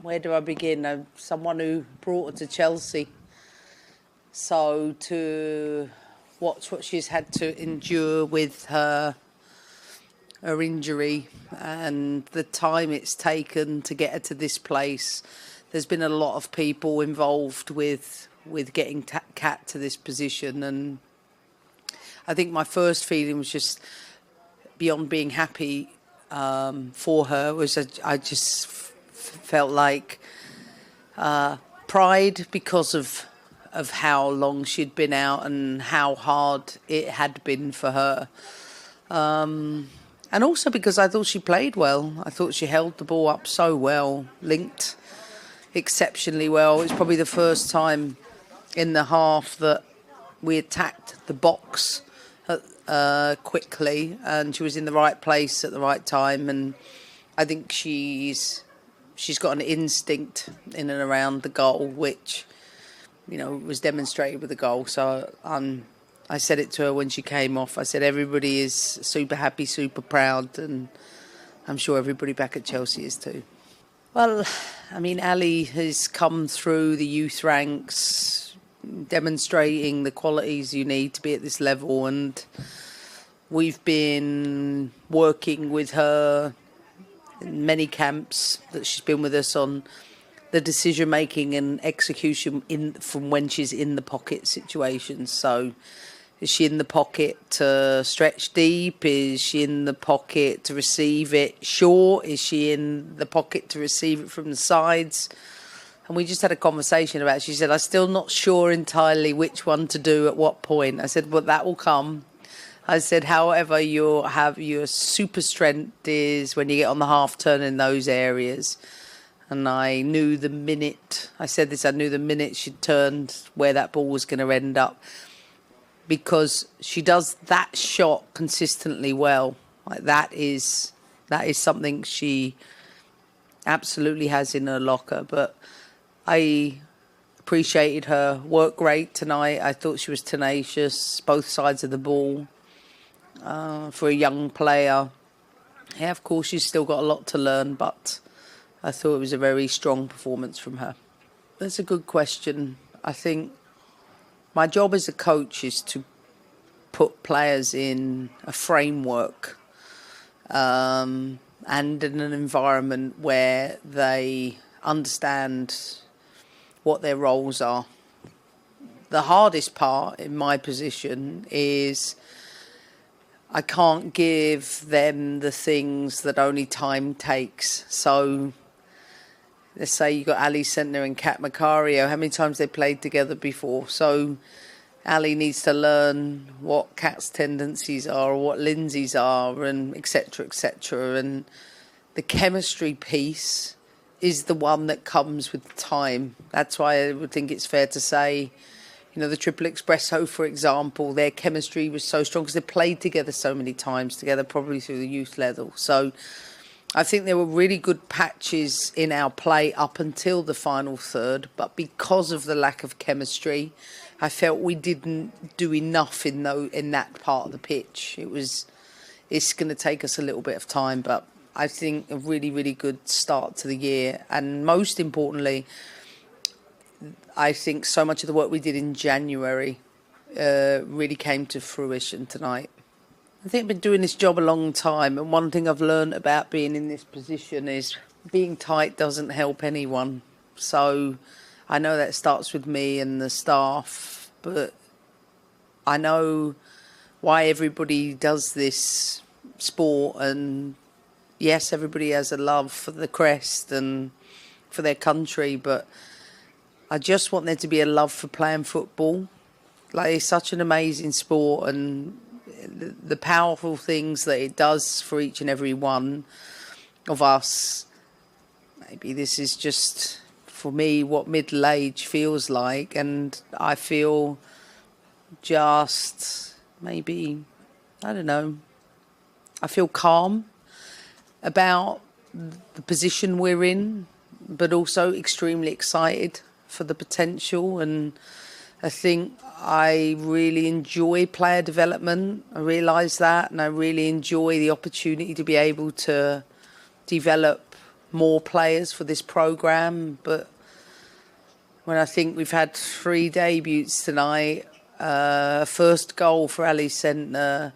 where do I begin? I'm someone who brought her to Chelsea. So to watch what she's had to endure with her injury and the time it's taken to get her to this place. There's been a lot of people involved with getting Kat to this position, and I think my first feeling was just beyond being happy for her. Was I just felt like pride because of how long she'd been out and how hard it had been for her. And also because I thought she played well. I thought she held the ball up so well, linked exceptionally well. It's probably the first time in the half that we attacked the box quickly, and she was in the right place at the right time. And I think she's got an instinct in and around the goal, which, you know, was demonstrated with the goal. So I said it to her when she came off. I said everybody is super happy, super proud, and I'm sure everybody back at Chelsea is too. Well, I mean, Ali has come through the youth ranks, demonstrating the qualities you need to be at this level, and we've been working with her in many camps that she's been with us on, the decision making and execution from when she's in the pocket situations. So is she in the pocket to stretch deep? Is she in the pocket to receive it short? Is she in the pocket to receive it from the sides? And we just had a conversation about it. She said, I'm still not sure entirely which one to do at what point. I said, well, that will come. I said, however, your super strength is when you get on the half turn in those areas. And I knew the minute, I said this, I knew the minute she turned where that ball was going to end up, because she does that shot consistently well. Like that is something she absolutely has in her locker. But I appreciated her work rate tonight. I thought she was tenacious, both sides of the ball. For a young player, yeah, of course, she's still got a lot to learn, but I thought it was a very strong performance from her. That's a good question. I think my job as a coach is to put players in a framework and in an environment where they understand what their roles are. The hardest part in my position is I can't give them the things that only time takes. So let's say you got Ali Sentner and Kat Macario. How many times they played together before? So Ali needs to learn what Kat's tendencies are, or what Lindsay's are, and etc., etc. And the chemistry piece is the one that comes with time. That's why I would think it's fair to say, you know, the Triple Espresso, for example, their chemistry was so strong because they played together so many times together, probably through the youth level. So I think there were really good patches in our play up until the final third, but because of the lack of chemistry, I felt we didn't do enough in that part of the pitch. It's going to take us a little bit of time, but I think a really, really good start to the year. And most importantly, I think so much of the work we did in January really came to fruition tonight. I think I've been doing this job a long time, and one thing I've learned about being in this position is being tight doesn't help anyone. So I know that starts with me and the staff, but I know why everybody does this sport, and yes, everybody has a love for the crest and for their country, but I just want there to be a love for playing football. Like, it's such an amazing sport, and the powerful things that it does for each and every one of us. Maybe this is just, for me, what middle age feels like, and I feel just maybe, I don't know, I feel calm about the position we're in, but also extremely excited for the potential. And I think I really enjoy player development. I realise that, and I really enjoy the opportunity to be able to develop more players for this programme, but when I think we've had 3 debuts tonight, first goal for Ali Sentner,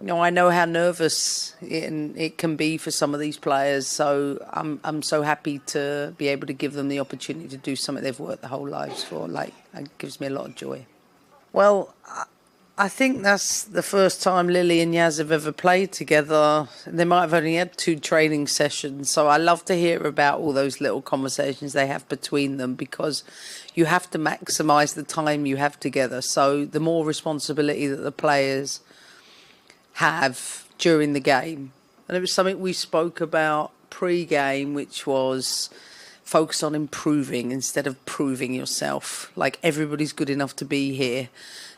I know how nervous it can be for some of these players, so I'm so happy to be able to give them the opportunity to do something they've worked their whole lives for. It gives me a lot of joy. Well, I think that's the first time Lily and Yaz have ever played together. They might have only had 2 training sessions, so I love to hear about all those little conversations they have between them, because you have to maximise the time you have together. So the more responsibility that the players have during the game. And it was something we spoke about pre-game, which was focus on improving instead of proving yourself. Like, everybody's good enough to be here,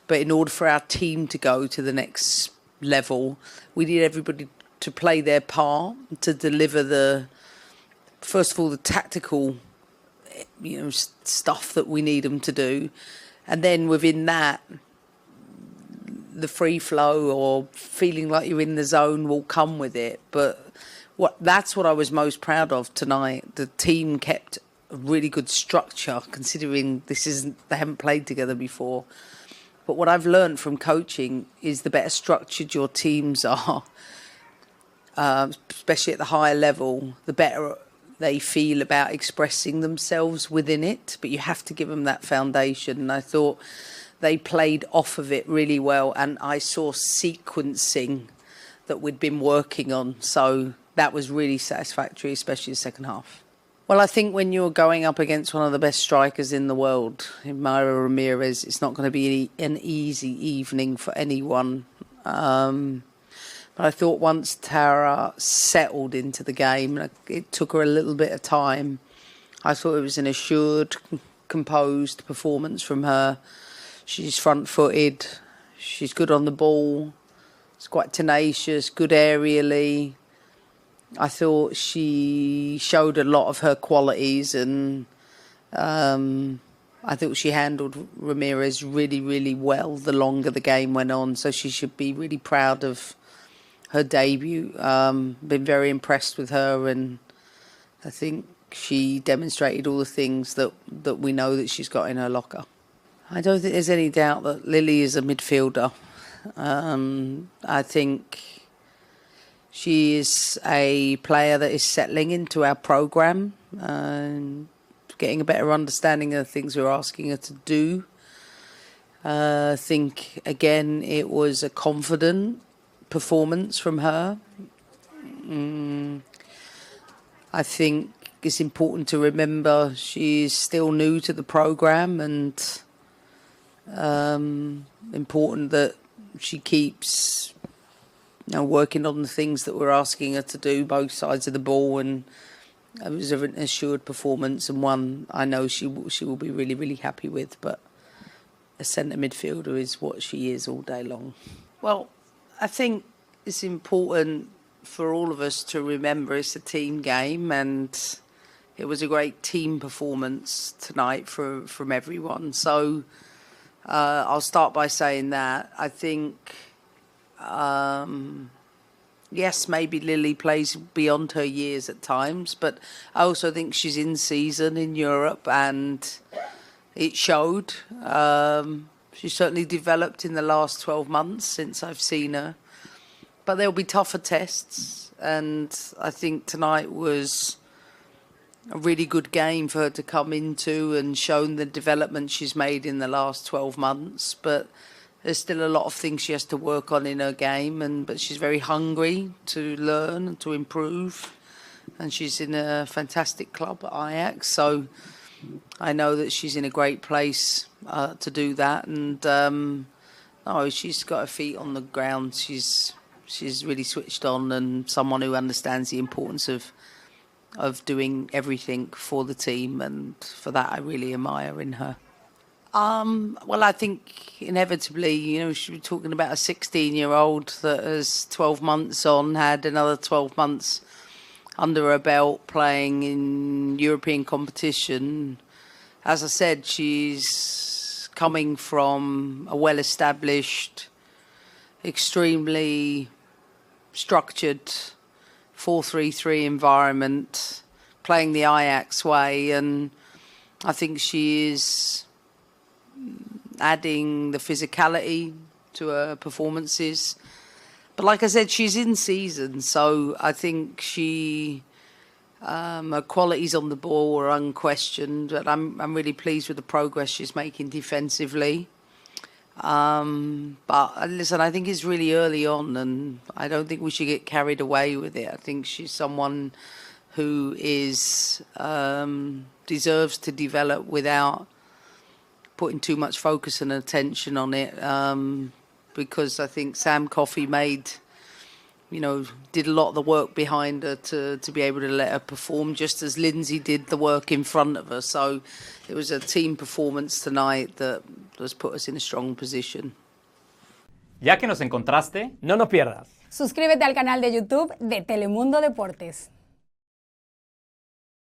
but in order for our team to go to the next level, we need everybody to play their part, to deliver first of all, the tactical, stuff that we need them to do. And then within that, the free flow or feeling like you're in the zone will come with it. But that's what I was most proud of tonight. The team kept a really good structure, considering they haven't played together before. But what I've learned from coaching is the better structured your teams are, especially at the higher level, the better they feel about expressing themselves within it. But you have to give them that foundation. And I thought they played off of it really well, and I saw sequencing that we'd been working on. So that was really satisfactory, especially the second half. Well, I think when you're going up against one of the best strikers in the world, Mayra Ramirez, it's not going to be an easy evening for anyone. But I thought once Tara settled into the game, it took her a little bit of time. I thought it was an assured, composed performance from her. She's front-footed, she's good on the ball, she's quite tenacious, good aerially. I thought she showed a lot of her qualities, and I thought she handled Ramirez really, really well the longer the game went on, so she should be really proud of her debut. Been very impressed with her, and I think she demonstrated all the things that we know that she's got in her locker. I don't think there's any doubt that Lily is a midfielder. I think she is a player that is settling into our programme and getting a better understanding of the things we're asking her to do. I think, again, it was a confident performance from her. I think it's important to remember she's still new to the programme, and important that she keeps working on the things that we're asking her to do, both sides of the ball, and it was an assured performance, and one I know she will be really, really happy with. But a centre midfielder is what she is all day long. Well, I think it's important for all of us to remember it's a team game, and it was a great team performance tonight from everyone. So I'll start by saying that I think, yes, maybe Lily plays beyond her years at times, but I also think she's in season in Europe, and it showed. She's certainly developed in the last 12 months since I've seen her. But there'll be tougher tests, and I think tonight was a really good game for her to come into and shown the development she's made in the last 12 months. But there's still a lot of things she has to work on in her game, but she's very hungry to learn and to improve. And she's in a fantastic club at Ajax, so I know that she's in a great place to do that. And she's got her feet on the ground. She's really switched on, and someone who understands the importance of doing everything for the team, and for that I really admire in her. Well, I think inevitably, we're talking about a 16-year-old that has 12 months on, had another 12 months under her belt playing in European competition. As I said, she's coming from a well-established, extremely structured 4-3-3 environment playing the Ajax way, and I think she is adding the physicality to her performances. But like I said, she's in season, so I think her qualities on the ball are unquestioned. But I'm really pleased with the progress she's making defensively. But listen, I think it's really early on, and I don't think we should get carried away with it. I think she's someone who deserves to develop without putting too much focus and attention on it. Because I think Sam Coffey did a lot of the work behind her to be able to let her perform, just as Lindsay did the work in front of her. So it was a team performance tonight that has put us in a strong position. Ya que nos encontraste, no nos pierdas. Suscríbete al canal de YouTube de Telemundo Deportes.